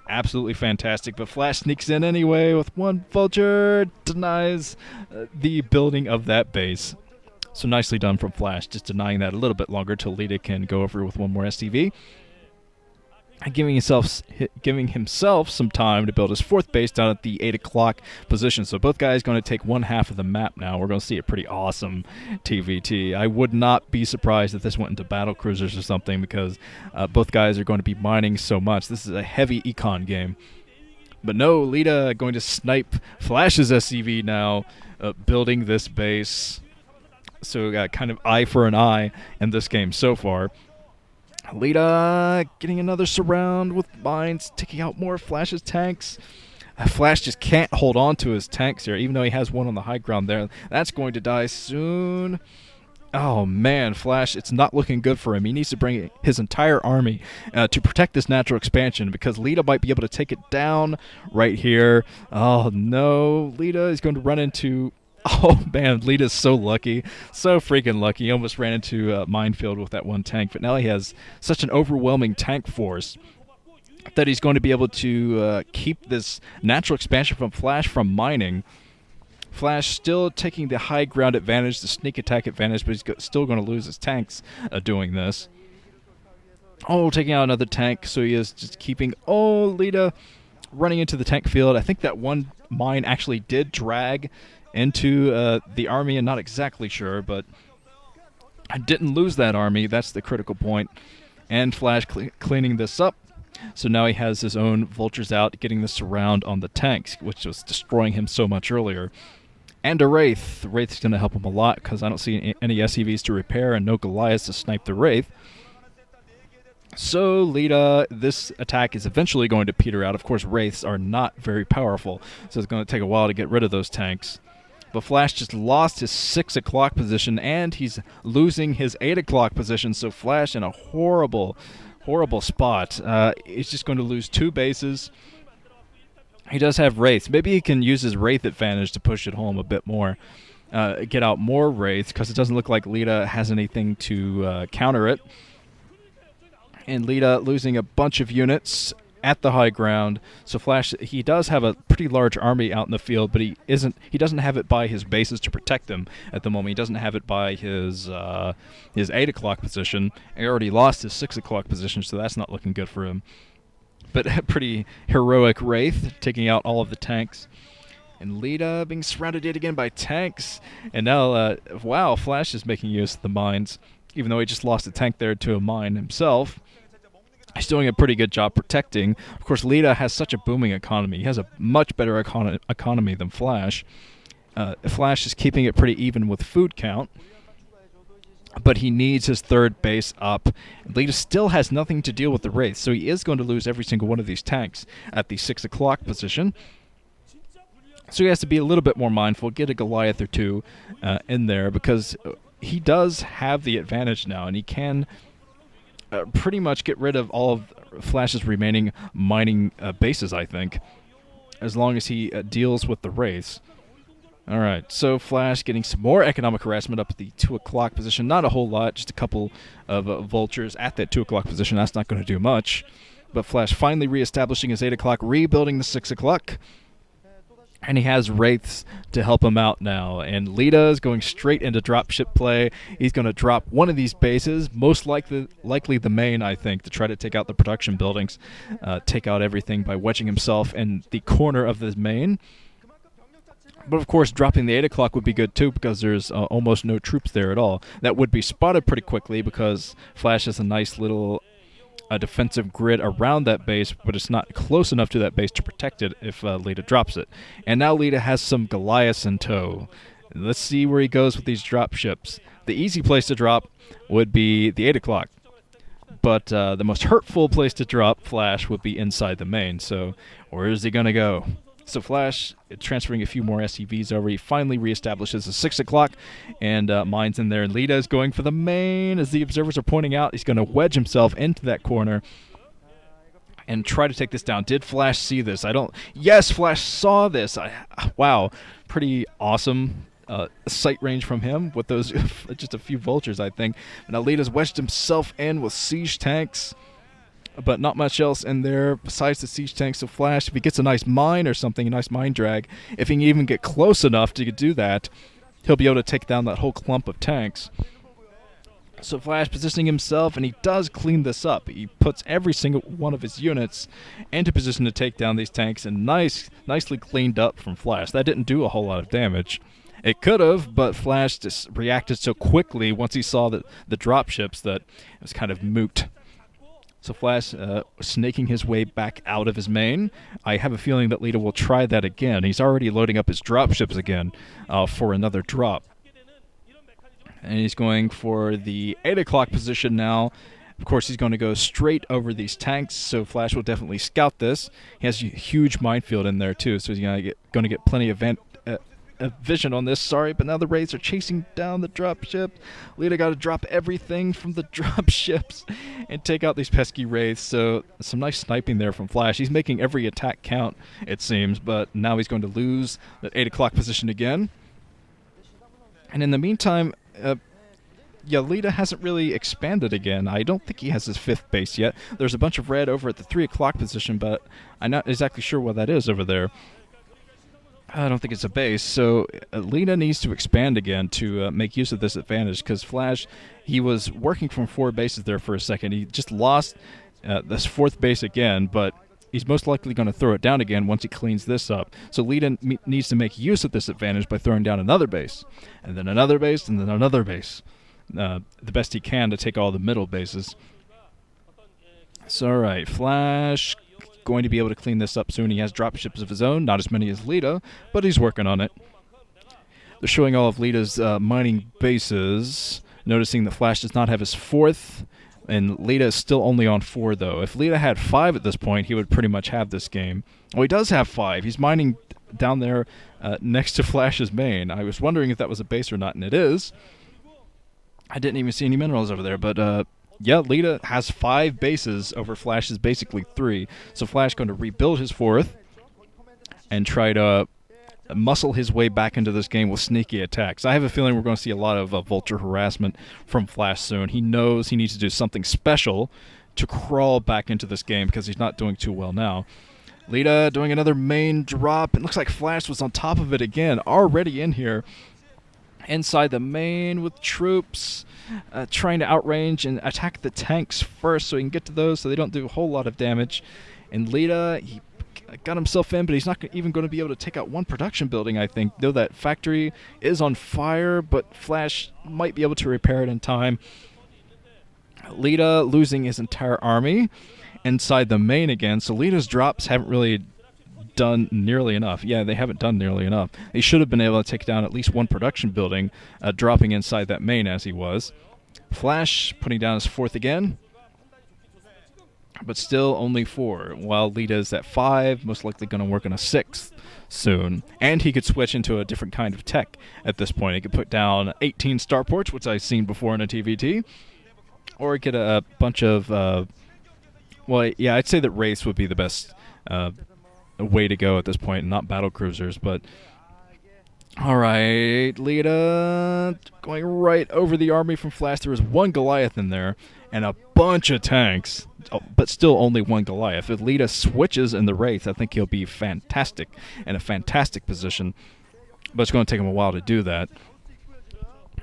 absolutely fantastic. But Flash sneaks in anyway with one vulture, denies the building of that base. So nicely done from Flash, just denying that a little bit longer till Leta can go over with one more SCV. And giving himself some time to build his fourth base down at the 8 o'clock position. So both guys going to take one half of the map now. We're going to see a pretty awesome TVT. I would not be surprised if this went into battle cruisers or something, because both guys are going to be mining so much. This is a heavy econ game. But no, Leta going to snipe Flash's SCV now, building this base. So kind of eye for an eye in this game so far. Leta getting another surround with mines, taking out more Flash's tanks. Flash just can't hold on to his tanks here, even though he has one on the high ground there. That's going to die soon. Oh man, Flash, it's not looking good for him. He needs to bring his entire army to protect this natural expansion, because Leta might be able to take it down right here. Oh no, Leta is going to run into... Oh man, Leta's so lucky. So freaking lucky. He almost ran into a minefield with that one tank, but now he has such an overwhelming tank force that he's going to be able to keep this natural expansion from Flash from mining. Flash still taking the high ground advantage, the sneak attack advantage, but he's still going to lose his tanks doing this. Oh, taking out another tank, so he is just keeping... Oh, Leta running into the tank field. I think that one mine actually did drag into the army. I'm not exactly sure, but I didn't lose that army. That's the critical point. And Flash cleaning this up. So now he has his own vultures out, getting the surround on the tanks, which was destroying him so much earlier. And a Wraith. The Wraith's going to help him a lot, because I don't see any SCVs to repair and no Goliaths to snipe the Wraith. So Leta, this attack is eventually going to peter out. Of course, Wraiths are not very powerful, so it's going to take a while to get rid of those tanks. But Flash just lost his 6 o'clock position, and he's losing his 8 o'clock position, so Flash in a horrible spot. He's just going to lose 2 bases. He does have Wraiths. Maybe he can use his Wraith advantage to push it home a bit more. Get out more Wraiths, because it doesn't look like Leta has anything to counter it. And Leta losing a bunch of units at the high ground. So Flash, he does have a pretty large army out in the field, but he doesn't have it by his bases to protect them at the moment. He doesn't have it by his 8 o'clock position. He already lost his 6 o'clock position, so that's not looking good for him. But a pretty heroic Wraith, taking out all of the tanks. And Leta being surrounded yet again by tanks. And now, wow, Flash is making use of the mines, even though he just lost a tank there to a mine himself. He's doing a pretty good job protecting. Of course, Leta has such a booming economy. He has a much better economy than Flash. Flash is keeping it pretty even with food count, but he needs his third base up. Leta still has nothing to deal with the Wraith, so he is going to lose every single one of these tanks at the 6 o'clock position. So he has to be a little bit more mindful, get a Goliath or two in there, because he does have the advantage now, and he can pretty much get rid of all of Flash's remaining mining bases, I think, as long as he deals with the Wraiths. Alright, so Flash getting some more economic harassment up at the 2 o'clock position. Not a whole lot, just a couple of vultures at that 2 o'clock position. That's not going to do much. But Flash finally reestablishing his 8 o'clock, rebuilding the 6 o'clock. And he has Wraiths to help him out now. And Leta is going straight into dropship play. He's going to drop one of these bases, most likely the main, I think, to try to take out the production buildings. Take out everything by wedging himself in the corner of the main. But of course, dropping the 8 o'clock would be good too, because there's almost no troops there at all. That would be spotted pretty quickly, because Flash has a nice little defensive grid around that base, but it's not close enough to that base to protect it if Leta drops it. And now Leta has some Goliaths in tow. Let's see where he goes with these drop ships. The easy place to drop would be the 8 o'clock. But the most hurtful place to drop Flash would be inside the main. So where is he going to go? So Flash, transferring a few more SCVs over, he finally reestablishes the 6 o'clock, and mines in there. And Leta is going for the main. As the observers are pointing out, he's going to wedge himself into that corner and try to take this down. Did Flash see this? Yes, Flash saw this. Wow, pretty awesome sight range from him with those just a few vultures, I think. Now Leta's wedged himself in with siege tanks. but not much else in there besides the siege tanks. So Flash, if he gets a nice mine or something, a nice mine drag, if he can even get close enough to do that, he'll be able to take down that whole clump of tanks. So Flash positioning himself, and he does clean this up. He puts every single one of his units into position to take down these tanks, and nicely cleaned up from Flash. That didn't do a whole lot of damage. It could have, but Flash just reacted so quickly once he saw the dropships that it was kind of moot. So Flash snaking his way back out of his main. I have a feeling that Leta will try that again. He's already loading up his dropships again for another drop. And he's going for the 8 o'clock position now. Of course, he's going to go straight over these tanks, so Flash will definitely scout this. He has a huge minefield in there, too, so he's going to get plenty of vision on this. Sorry, but now the Wraiths are chasing down the dropship. Leta got to drop everything from the dropships and take out these pesky Wraiths, so some nice sniping there from Flash. He's making every attack count, it seems, but now he's going to lose that 8 o'clock position again. And in the meantime, Leta hasn't really expanded again. I don't think he has his 5th base yet. There's a bunch of red over at the 3 o'clock position, but I'm not exactly sure what that is over there. I don't think it's a base, so Leta needs to expand again to make use of this advantage, because Flash, he was working from 4 bases there for a second. He just lost this 4th base again, but he's most likely going to throw it down again once he cleans this up. So Leta needs to make use of this advantage by throwing down another base, and then another base, and then another base. The best he can to take all the middle bases. So, alright, Flash going to be able to clean this up soon. He has dropships of his own, not as many as Leta, but he's working on it. They're showing all of Leta's mining bases, noticing that Flash does not have his 4th, and Leta is still only on 4, though. If Leta had 5 at this point, he would pretty much have this game. Well, he does have 5. He's mining down there next to Flash's main. I was wondering if that was a base or not, and it is. I didn't even see any minerals over there, but Leta has 5 bases over Flash's basically 3. So Flash going to rebuild his 4th and try to muscle his way back into this game with sneaky attacks. I have a feeling we're going to see a lot of vulture harassment from Flash soon. He knows he needs to do something special to crawl back into this game because he's not doing too well now. Leta doing another main drop. It looks like Flash was on top of it again, already in here. Inside the main with troops, trying to outrange and attack the tanks first so he can get to those so they don't do a whole lot of damage. And Leta, he got himself in, but he's not even going to be able to take out one production building, I think. Though that factory is on fire, but Flash might be able to repair it in time. Leta losing his entire army inside the main again, so Leta's drops haven't really done nearly enough. Yeah, they haven't done nearly enough. He should have been able to take down at least one production building, dropping inside that main as he was. Flash putting down his 4th again, but still only 4, while Leta is at 5, most likely going to work on a 6th soon. And he could switch into a different kind of tech at this point. He could put down 18 starports, which I've seen before in a TVT, or he could a bunch of, I'd say that Wraiths would be the best way to go at this point, not battle cruisers, but alright, Leta going right over the army from Flash. There was 1 Goliath in there and a bunch of tanks, but still only 1 Goliath. If Leta switches in the Wraith, I think he'll be fantastic, in a fantastic position, but it's going to take him a while to do that.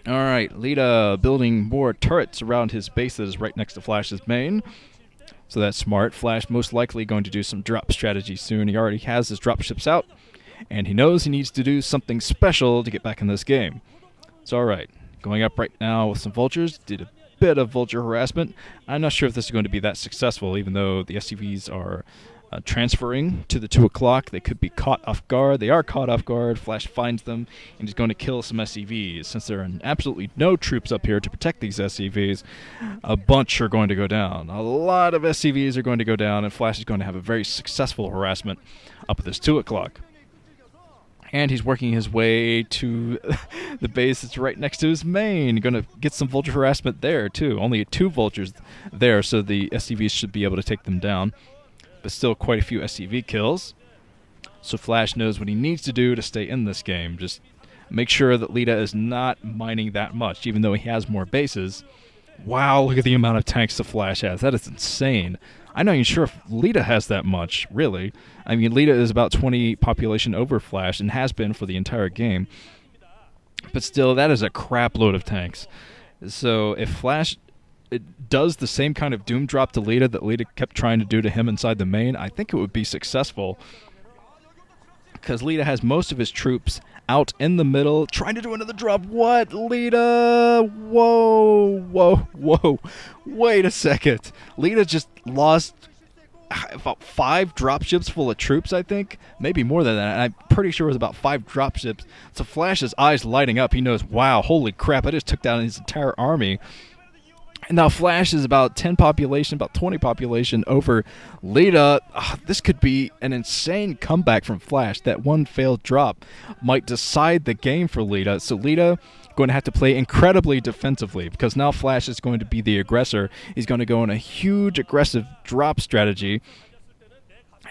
Alright, Leta building more turrets around his base that is right next to Flash's main. So that's smart. Flash most likely going to do some drop strategy soon. He already has his dropships out, and he knows he needs to do something special to get back in this game. So alright, going up right now with some vultures. Did a bit of vulture harassment. I'm not sure if this is going to be that successful, even though the SCVs are transferring to the 2 o'clock. They could be caught off guard. They are caught off guard. Flash finds them and is going to kill some SCVs. Since there are absolutely no troops up here to protect these SCVs, a bunch are going to go down. A lot of SCVs are going to go down, and Flash is going to have a very successful harassment up at this 2 o'clock. And he's working his way to the base that's right next to his main. Going to get some vulture harassment there, too. Only 2 vultures there, so the SCVs should be able to take them down. But still quite a few SCV kills. So Flash knows what he needs to do to stay in this game. Just make sure that Leta is not mining that much, even though he has more bases. Wow, look at the amount of tanks the Flash has. That is insane. I'm not even sure if Leta has that much, really. I mean, Leta is about 20 population over Flash and has been for the entire game. But still, that is a crap load of tanks. So if Flash does the same kind of doom drop to Leta that Leta kept trying to do to him inside the main, I think it would be successful. Because Leta has most of his troops out in the middle, trying to do another drop. What? Leta? Whoa, whoa, whoa. Wait a second. Leta just lost about 5 dropships full of troops, I think. Maybe more than that. And I'm pretty sure it was about 5 dropships. So Flash's eyes lighting up. He knows, wow, holy crap, I just took down his entire army. And now Flash is about 10 population, about 20 population over Leta. This could be an insane comeback from Flash. That one failed drop might decide the game for Leta. So Leta going to have to play incredibly defensively because now Flash is going to be the aggressor. He's going to go on a huge aggressive drop strategy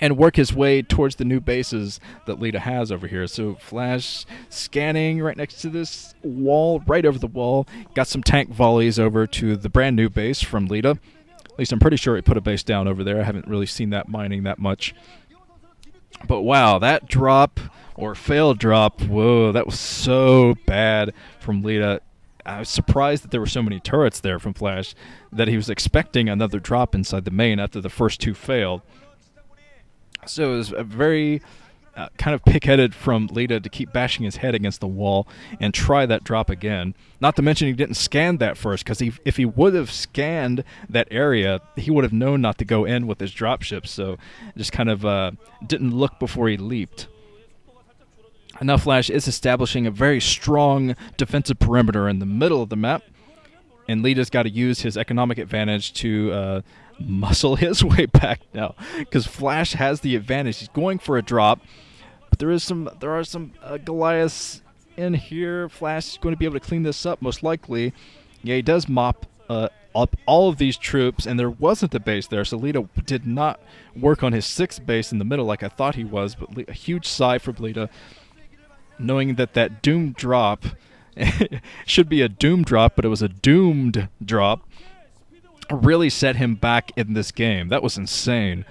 and work his way towards the new bases that Leta has over here. So Flash scanning right next to this wall, right over the wall. Got some tank volleys over to the brand new base from Leta. At least I'm pretty sure he put a base down over there. I haven't really seen that mining that much. But wow, that drop or failed drop, whoa, that was so bad from Leta. I was surprised that there were so many turrets there from Flash, that he was expecting another drop inside the main after the first 2 failed. So it was a very kind of pig-headed from Leta to keep bashing his head against the wall and try that drop again. Not to mention he didn't scan that first, because if he would have scanned that area, he would have known not to go in with his dropships. So just kind of didn't look before he leaped. And now Flash is establishing a very strong defensive perimeter in the middle of the map. And Leta's got to use his economic advantage to muscle his way back now, because Flash has the advantage. He's going for a drop, but there are some Goliaths in here. Flash is going to be able to clean this up, most likely. Yeah, he does mop up all of these troops, and there wasn't a base there, so Leta did not work on his 6th base in the middle like I thought he was, but a huge sigh for Leta, knowing that doom drop should be a doom drop, but it was a doomed drop. Really set him back in this game. That was insane.